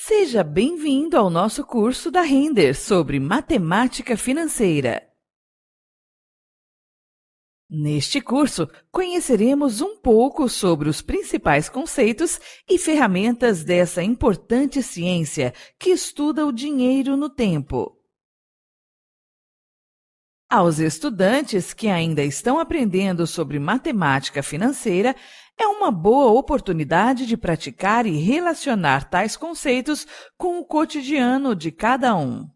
Seja bem-vindo ao nosso curso da Render sobre matemática financeira. Neste curso, conheceremos um pouco sobre os principais conceitos e ferramentas dessa importante ciência que estuda o dinheiro no tempo. Aos estudantes que ainda estão aprendendo sobre matemática financeira, é uma boa oportunidade de praticar e relacionar tais conceitos com o cotidiano de cada um.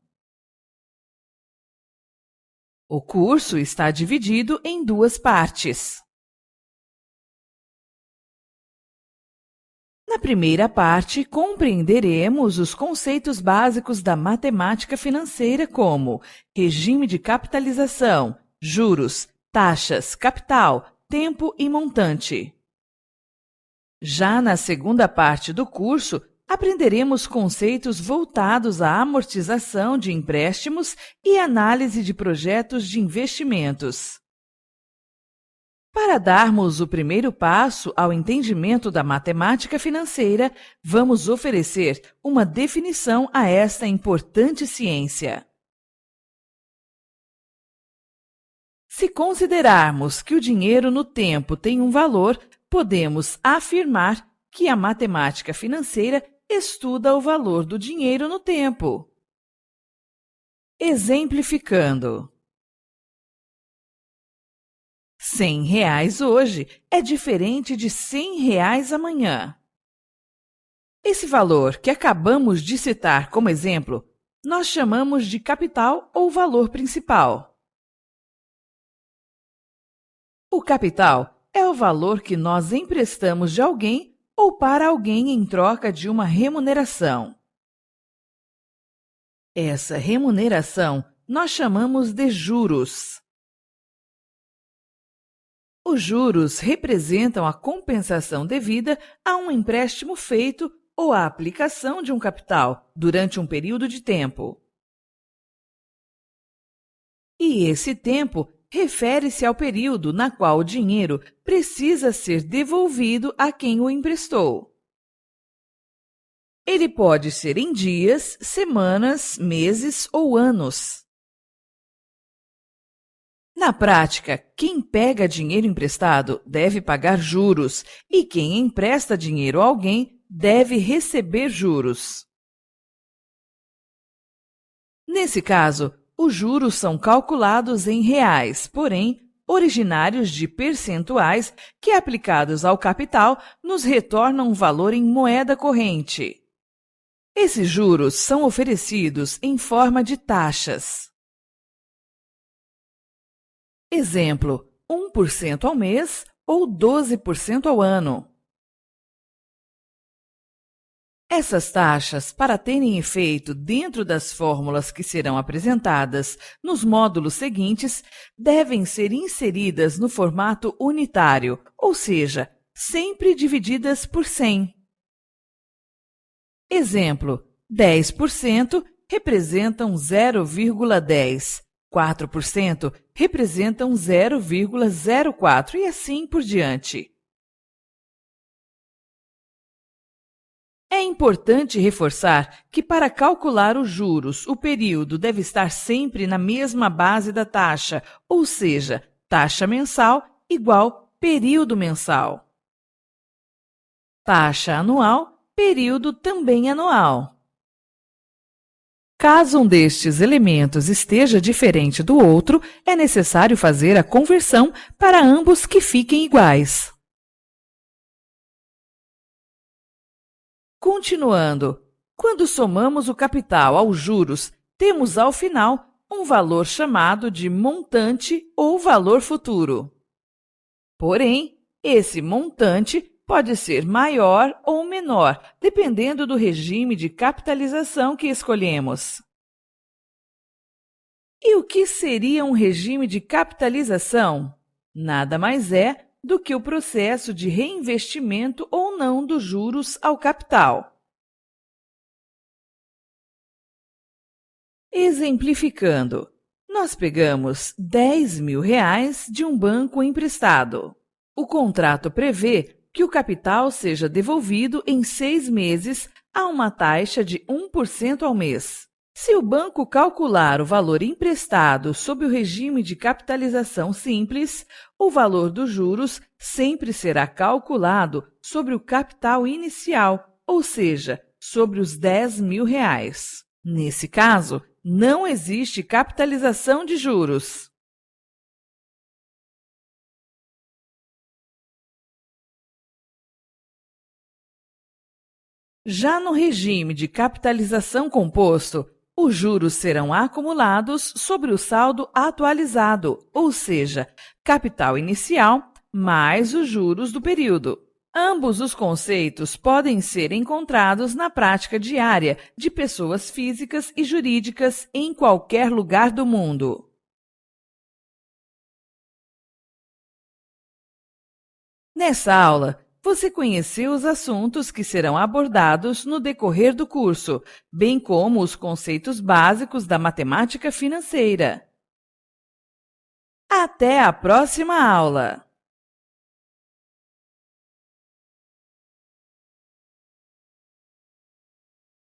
O curso está dividido em duas partes. Na primeira parte, compreenderemos os conceitos básicos da matemática financeira como regime de capitalização, juros, taxas, capital, tempo e montante. Já na segunda parte do curso, aprenderemos conceitos voltados à amortização de empréstimos e análise de projetos de investimentos. Para darmos o primeiro passo ao entendimento da matemática financeira, vamos oferecer uma definição a esta importante ciência. Se considerarmos que o dinheiro no tempo tem um valor, podemos afirmar que a matemática financeira estuda o valor do dinheiro no tempo. Exemplificando. R$ 100 hoje é diferente de R$ 100 amanhã. Esse valor que acabamos de citar como exemplo, nós chamamos de capital ou valor principal. O capital é o valor que nós emprestamos de alguém ou para alguém em troca de uma remuneração. Essa remuneração nós chamamos de juros. Os juros representam a compensação devida a um empréstimo feito ou a aplicação de um capital durante um período de tempo. E esse tempo refere-se ao período na qual o dinheiro precisa ser devolvido a quem o emprestou. Ele pode ser em dias, semanas, meses ou anos. Na prática, quem pega dinheiro emprestado deve pagar juros e quem empresta dinheiro a alguém deve receber juros. Nesse caso, os juros são calculados em reais, porém, originários de percentuais que, aplicados ao capital, nos retornam um valor em moeda corrente. Esses juros são oferecidos em forma de taxas. Exemplo, 1% ao mês ou 12% ao ano. Essas taxas, para terem efeito dentro das fórmulas que serão apresentadas nos módulos seguintes, devem ser inseridas no formato unitário, ou seja, sempre divididas por 100. Exemplo, 10% representam 0,10, 4% representam 0,04 e assim por diante. É importante reforçar que, para calcular os juros, o período deve estar sempre na mesma base da taxa, ou seja, taxa mensal igual período mensal. Taxa anual, período também anual. Caso um destes elementos esteja diferente do outro, é necessário fazer a conversão para ambos que fiquem iguais. Continuando, quando somamos o capital aos juros, temos ao final um valor chamado de montante ou valor futuro. Porém, esse montante pode ser maior ou menor, dependendo do regime de capitalização que escolhemos. E o que seria um regime de capitalização? Nada mais é do que o processo de reinvestimento ou não dos juros ao capital. Exemplificando, nós pegamos R$ 10.000 de um banco emprestado. O contrato prevê que o capital seja devolvido em 6 meses a uma taxa de 1% ao mês. Se o banco calcular o valor emprestado sob o regime de capitalização simples, o valor dos juros sempre será calculado sobre o capital inicial, ou seja, sobre os R$ 10.000. Nesse caso, não existe capitalização de juros. Já no regime de capitalização composto, os juros serão acumulados sobre o saldo atualizado, ou seja, capital inicial mais os juros do período. Ambos os conceitos podem ser encontrados na prática diária de pessoas físicas e jurídicas em qualquer lugar do mundo. Nessa aula, você conheceu os assuntos que serão abordados no decorrer do curso, bem como os conceitos básicos da matemática financeira. Até a próxima aula!